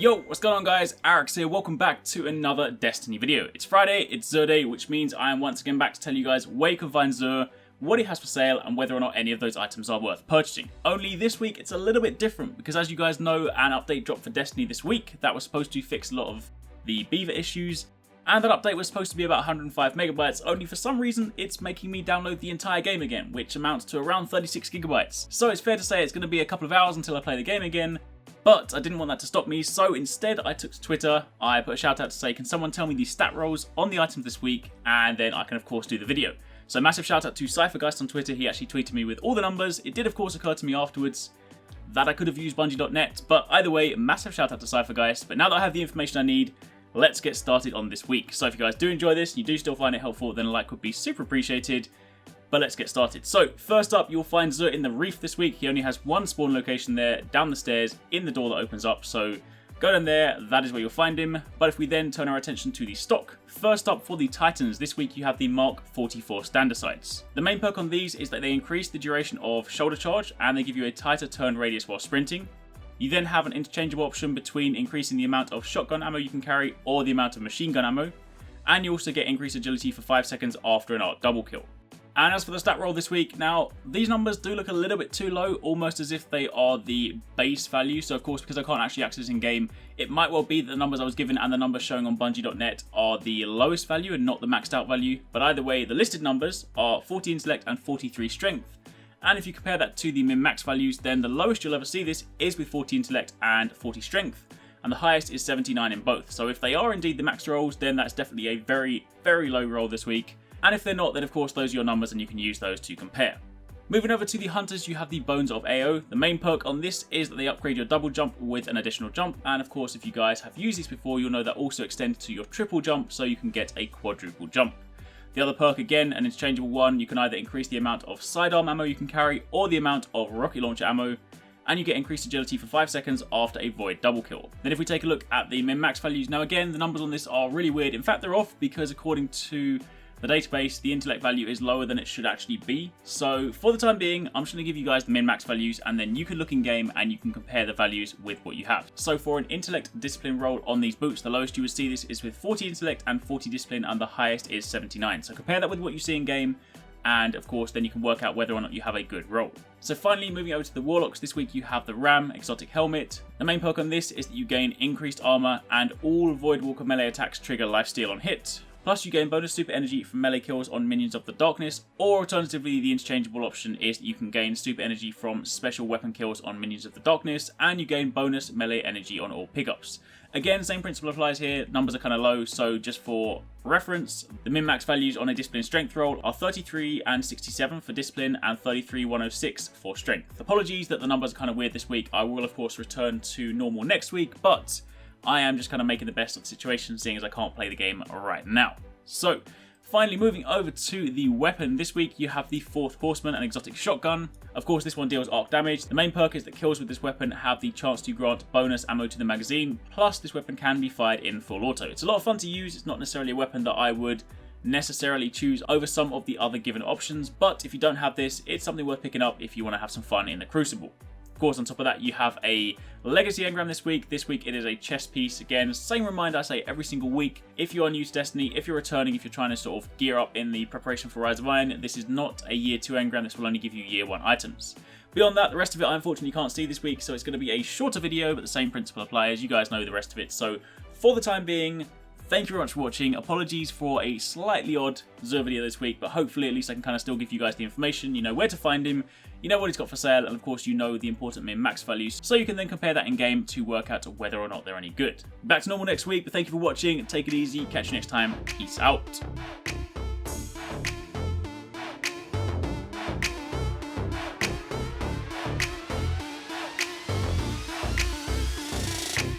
Yo, what's going on guys? Arekkz here, welcome back to another Destiny video. It's Friday, it's Xur Day, which means I am once again back to tell you guys where you can find Xur, what he has for sale, and whether or not any of those items are worth purchasing. Only this week it's a little bit different, because as you guys know, an update dropped for Destiny this week that was supposed to fix a lot of the beaver issues, and that update was supposed to be about 105 megabytes, only for some reason it's making me download the entire game again, which amounts to around 36 gigabytes. So it's fair to say it's going to be a couple of hours until I play the game again. But I didn't want that to stop me, so instead I took to Twitter, I put a shout out to say, can someone tell me the stat rolls on the items this week, and then I can of course do the video. So massive shout out to Cyphergeist on Twitter, he actually tweeted me with all the numbers. It did of course occur to me afterwards that I could have used Bungie.net, but either way, massive shout out to Cyphergeist. But now that I have the information I need, let's get started on this week. So if you guys do enjoy this, and you do still find it helpful, then a like would be super appreciated. But let's get started. So first up, you'll find Xur in the Reef this week. He only has one spawn location there, down the stairs, in the door that opens up. So go down there, that is where you'll find him. But if we then turn our attention to the stock, first up for the Titans, this week you have the Mark 44 standard sights. The main perk on these is that they increase the duration of shoulder charge, and they give you a tighter turn radius while sprinting. You then have an interchangeable option between increasing the amount of shotgun ammo you can carry or the amount of machine gun ammo. And you also get increased agility for 5 seconds after an arc double kill. And as for the stat roll this week, now these numbers do look a little bit too low, almost as if they are the base value. So of course, because I can't actually access in game, it might well be that the numbers I was given and the numbers showing on Bungie.net are the lowest value and not the maxed out value. But either way, the listed numbers are 40 intellect and 43 strength. And if you compare that to the min-max values, then the lowest you'll ever see this is with 40 intellect and 40 strength. And the highest is 79 in both. So if they are indeed the max rolls, then that's definitely a very, very low roll this week. And if they're not, then of course those are your numbers and you can use those to compare. Moving over to the Hunters, you have the Bones of AO. The main perk on this is that they upgrade your double jump with an additional jump. And of course, if you guys have used these before, you'll know that also extends to your triple jump, so you can get a quadruple jump. The other perk, again, an interchangeable one, you can either increase the amount of sidearm ammo you can carry or the amount of rocket launcher ammo. And you get increased agility for 5 seconds after a void double kill. Then if we take a look at the min-max values, now again, the numbers on this are really weird. In fact, they're off because according to the database, the intellect value is lower than it should actually be. So for the time being, I'm just going to give you guys the min-max values, and then you can look in game and you can compare the values with what you have. So for an intellect discipline roll on these boots, the lowest you would see this is with 40 intellect and 40 discipline, and the highest is 79. So compare that with what you see in game, and of course then you can work out whether or not you have a good roll. So finally, moving over to the Warlocks, this week you have the Ram exotic helmet. The main perk on this is that you gain increased armor, and all Voidwalker melee attacks trigger lifesteal on hit. Plus you gain bonus super energy from melee kills on minions of the darkness, or alternatively the interchangeable option is that you can gain super energy from special weapon kills on minions of the darkness, and you gain bonus melee energy on all pickups. Again, same principle applies here, numbers are kind of low, so just for reference, the min-max values on a discipline strength roll are 33 and 67 for discipline and 33 106 for strength. Apologies that the numbers are kind of weird this week, I will of course return to normal next week, but I am just kind of making the best of the situation, seeing as I can't play the game right now. So, finally moving over to the weapon, this week you have the Fourth Horseman, an exotic shotgun. Of course this one deals arc damage. The main perk is that kills with this weapon have the chance to grant bonus ammo to the magazine, plus this weapon can be fired in full auto. It's a lot of fun to use, it's not necessarily a weapon that I would necessarily choose over some of the other given options, but if you don't have this, it's something worth picking up if you want to have some fun in the Crucible. Of course, on top of that, you have a Legacy engram this week. This week it is a chest piece. Again, same reminder I say every single week. If you are new to Destiny, if you're returning, if you're trying to sort of gear up in the preparation for Rise of Iron, this is not a year 2 engram. This will only give you year 1 items. Beyond that, the rest of it I unfortunately can't see this week, so it's going to be a shorter video, but the same principle applies. You guys know the rest of it. So for the time being, thank you very much for watching. Apologies for a slightly odd Xur video this week, but hopefully at least I can kind of still give you guys the information. You know where to find him, you know what he's got for sale, and of course you know the important min-max values, so you can then compare that in game to work out whether or not they're any good. Back to normal next week, but thank you for watching. Take it easy. Catch you next time. Peace out.